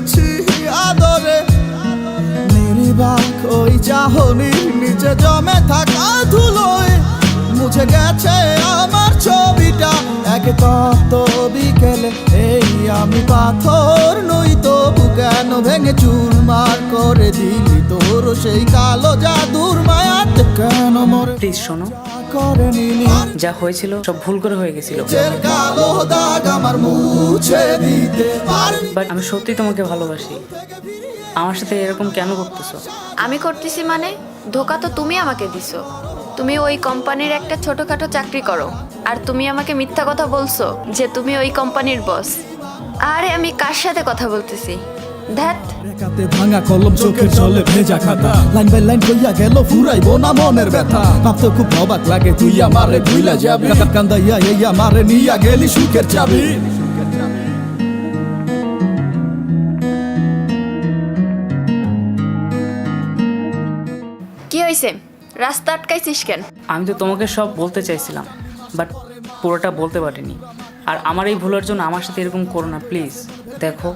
গেছি আদরে। নির্বাক ওই চাহনির নিচে জমে থাকা ধুলোয় মুছে গেছে আমার ছবিটা এক তপ্ত বিকেলে। এই আমি পাথর নই তবু কেন ভেঙে চুরমার করে দিলি তোর সেই কালো জাদুর মায়াতে কেন মরে প্লিজ শোনো, করে নিলি যা হয়েছিল সব ভুল করে হয়ে গেছিল, নিজের কালো দাগ আমার মুছে দিতে পারবি। বাট আমি সত্যি তোমাকে ভালোবাসি। আমার সাথে এরকম কেন করতেছো? আমি করতেছি মানে ধোকা তো তুমি আমাকে দিছো। তুমি ওই কোম্পানির একটা ছোটখাটো চাকরি করো আর তুমি আমাকে মিথ্যা কথা বলছো যে তুমি ওই কোম্পানির বস। আরে আমি কার সাথে কথা বলতেছি? ধ্যাত, রেখাতে ভাঙা কলম চোখের জলে ভেজা খাতা লাইন বাই লাইন কইয়া গেল ফুরাইবো না মনের ব্যথা। ভাবতে খুব অবাক লাগে তুই আমারে ভুইলা যাবি, কান্দাইয়া এই আমারে নিয়া গেলি সুখের চাবি। কি হয়েছে? রাস্তা আটকাইছিস কেন? আমি তো তোমাকে সব বলতে চাইছিলাম, বাট পুরোটা বলতে পারিনি। আর আমার এই ভুলের জন্য আমার সাথে এরকম করো না প্লিজ। দেখো,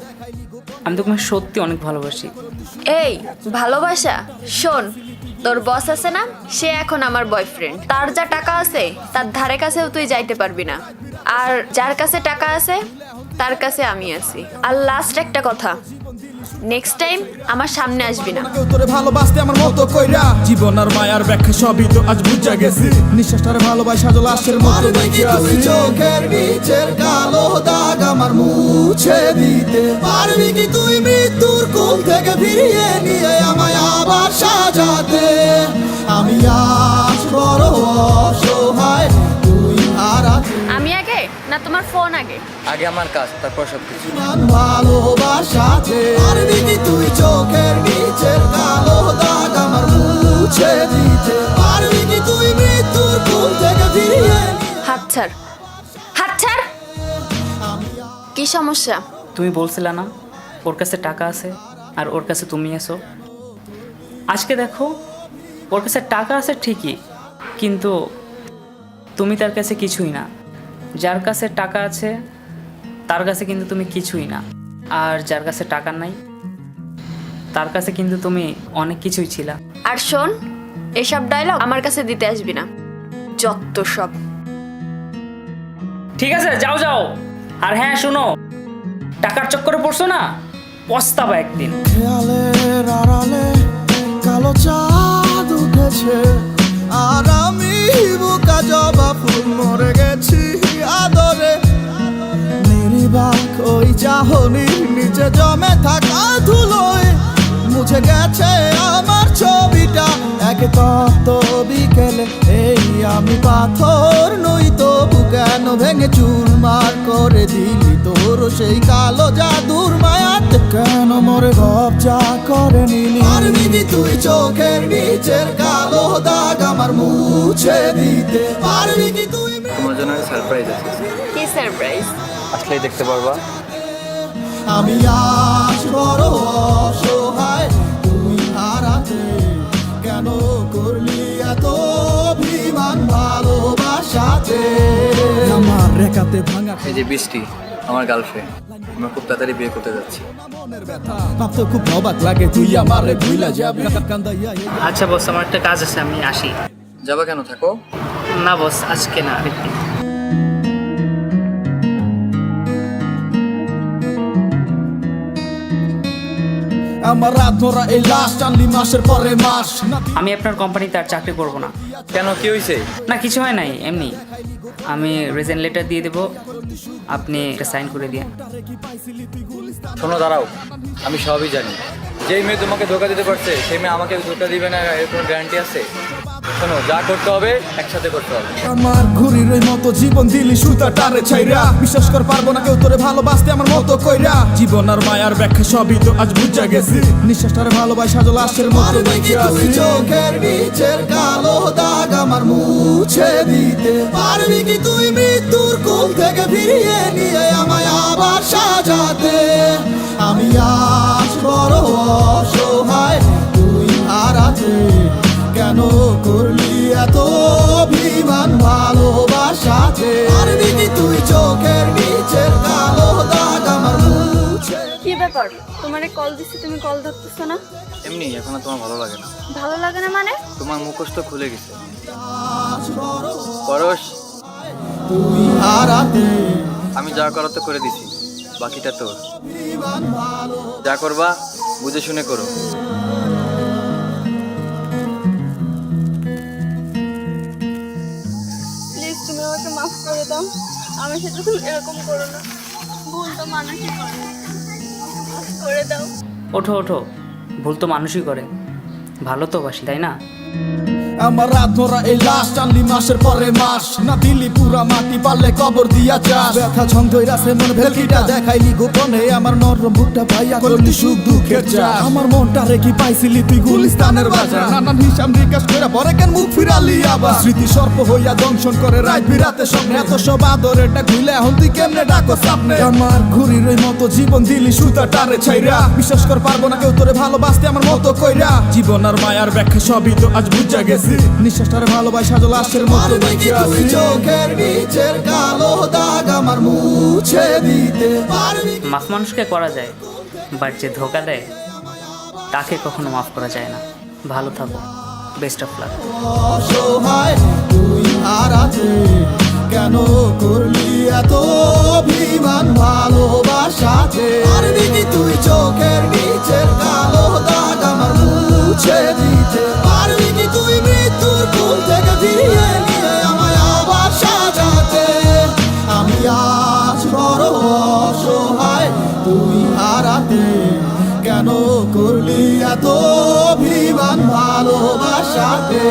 আমি তোমাকে সত্যি অনেক ভালোবাসি। এই ভালোবাসা? শোন, তোর বস আছে না, সে এখন আমার বয়ফ্রেন্ড। তার যা টাকা আছে তার ধারে কাছেও তুই যাইতে পারবি না। আর যার কাছে টাকা আছে তার কাছে আমি আছি। আর লাস্ট একটা কথা, নেক্সট টাইম আমার সামনে আসবি না। কেউ তোরে ভালোবাসতে আমার মতো কইরা জীবন আর মায়ার ব্যাখ্যা সবই তো আজ বুঝা গেছি। নিঃশ্বাসটারে ভালোবাসা লাশের মতো বেঁচে আছি। চোখের নিচের কালো দাগ আমার মুছে দিতে পারবি কি তুই মৃত্যুর কোল থেকে ফিরিয়ে নিয়ে আমায় আবার সাজাতে? আমি আজ বড় অসহায় তুই হারাতে। আমি আগে না তোমার ফোন আগে? আগে আমার কাজ, তারপর সবকিছু। ভালোবাসাতে পারবি কি তুই চোখের নিচের কালো দাগ আমার মুছে দিতে পারবি কি তুই মৃত্যুর কোল থেকে ফিরিয়ে? হাত ছাড়, হাত ছাড়। কি সমস্যা? তুমি বলছিলে না ওর কাছে টাকা আছে আর ওর কাছে তুমি আছো। আজকে দেখো, ওর কাছে টাকা আছে ঠিকই, কিন্তু তুমি তার কাছে কিছুই না। যার কাছে টাকা আছে তার কাছে কিন্তু তুমি কিছুই না, আর যার কাছে টাকা নাই তার কাছে কিন্তু তুমি অনেক কিছুই ছিলা। আর শোন, এসব ডায়লগ আমার কাছে দিতে আসবি না, যত সব। ঠিক আছে, যাও যাও। আর হ্যাঁ শোনো, টাকার চক্করে পড়ছো না, পস্তাবা একদিন। খেয়ালের আড়ালে কালো চাঁদ উঠেছে আর আমি বুকা জবা ফুল মরে গেছি আদরে। নির্বাক ওই চাহনির নিচে জমে থাকা ধুলোয় মুছে গেছে আমার ছবিটা এক তপ্ত বিকেলে। এই আমি পাথর নই তবু কেন ভেঙে চুরমার করে দিলি তোর সেই কালো জাদুর মায়াতে কেন মরে কবজা করে নিলি? পারবি কি তুই চোখের নিচের কালো দাগ আমার মুছে দিতে পারবি কি তুই? তোমার জন্য একটা সারপ্রাইজ আছে, কি সারপ্রাইজ? আসলেই দেখতে পারবা। আমি আজ বড় অসহায় তুই হারাতে কেন করলি এত অভিমান ভালোবাসাতে? আমার রেখাতে ভাঙা এই যে বৃষ্টি, আমার গার্লফ্রেন্ড, আমরা খুব তাড়াতাড়ি বিয়ে করতে যাচ্ছি। মনের ব্যথা ভাবতে খুব অবাক লাগে তুই আমারে ভুইলা যাবি, কান্দাইয়া এই আচ্ছা বস, আমার একটা কাজ আছে, আমি আসি। যাবা কেন? থাকো। না বস, আজকে না, আরেকদিন। আমার রাত ধরা এই লাশ টানলি মাসের পরে মাস। আমি আপনার কোম্পানিতে আর চাকরি করব না। কেন, কি হয়েছে? না কিছু হয় নাই, এমনি আমি রিজাইন লেটার দিয়ে দেবো, আপনি এটা সাইন করে দিয়ে। শোনো, দাঁড়াও, আমি সবই জানি। যেই মেয়ে তোমাকে ধোকা দিতে পারছে সেই মেয়ে আমাকে ধোকা দিবে না, এর কোনো গ্যারান্টি আছে? শোনো, যা করতে হবে একসাথে করতে হবে। আমার ঘুরির ওই মতো জীবন দিলি সুতা টারে ছাইরা, বিশ্বাস কর পারবো না কেউ তোরে ভালোবাসতে আমার মতো কইরা। জীবন আর মায়ার ব্যাখ্যা সবই তো আজ বুঝা গেছি। নিঃশ্বাসটারে ভালোবাসা লাশের মতো বেঁচে আছি। চোখের নিচের কালো দাগ আমার মুছে দিতে পারবি কি তুই মৃত্যুর কোল থেকে ফিরিয়ে নিয়ে আমায় আবার সাজাতে? আমি আজ বড় অসহায় তুই হারাতে কেন করলি এত অভিমান ভালোবাসাতে? পারবি কি তুই চোখের নিচের কালো দাগ আমার মুছে? কি ব্যাপার? তোমারে কল দিছি, তুমি কল ধরতেছো না? এমনি এখন আর তোমার ভালো লাগে না। ভালো লাগে না মানে? তোমার মুখোশ তো খুলে গেছে। পরশ, তুই হারাতে আমি যা করার তো করে দিছি, বাকিটা তোর। যা করবা বুঝে শুনে করো। প্লিজ তুমি আমাকে মাফ করে দাও, আমার সাথে তুমি এরকম করো না, ভুল তো মানুষই করে, মাফ করে দাও। ওঠো ওঠো, ভুল তো মানুষই করে, ভালো তো বাসি তাই না? আমার রাত ধরা এই লাশ টানলি মাসের পরে মাস, না দিলি পুরা মাটি পারলে কবর দিয়া যাস। ব্যথা ছন্দ রাসে মন ভেলকিটা দেখাইলি গোপনে, আমার নরম বুকটা ভাইয়া করলি সুখ দুঃখের চাষ। আমার মনটা রেখি পাইছিলি তুই গুলিস্তানের বাজার, নানান হিসাব নিকাশ করে পরে কেন মুখ ফিরালি আবার। স্মৃতি সর্প হইয়া দংশন করে রাত বিরাতে স্বপ্নে, এত সব আদরেরটা খুলে এখন তুই কেমনে ডাকো সামনে। আমার ঘুরির ওই মতো জীবন দিলি সুতা টারে ছাইরা, বিশ্বাস কর পারবো না কেউ তোরে ভালোবাসতে আমার মতো কইরা। জীবন আর মায়ার ব্যাখ্যা সবই তো আজ বুঝা গেছি, নিঃশ্বাসটারে ভালোবাসা লাশের মতো বেঁচে আছি। চোখের নিচের কালো দাগ আমার মুছে দিতে পারবি? মাফ মানুষকে করা যায়, বাট যে ধোকা দেয় তাকে কখনো মাফ করা যায় না। ভালো থাকো, বেস্ট অফ লাক। অসহায় তুই হারাতে কেন করলি এত অভিমান ভালোবাসাতে? পারবি কি তুই চোখের নিচের কালো দাগ আমার মুছে দিতে? পারবি কি তুই মৃত্যুর কোল থেকে ফিরিয়ে নিয়ে আমায় আবার সাজাতে? আমি আজ বড় অসহায় তুই হারাতে কেন করলি এত অভিমান ভালোবাসাতে?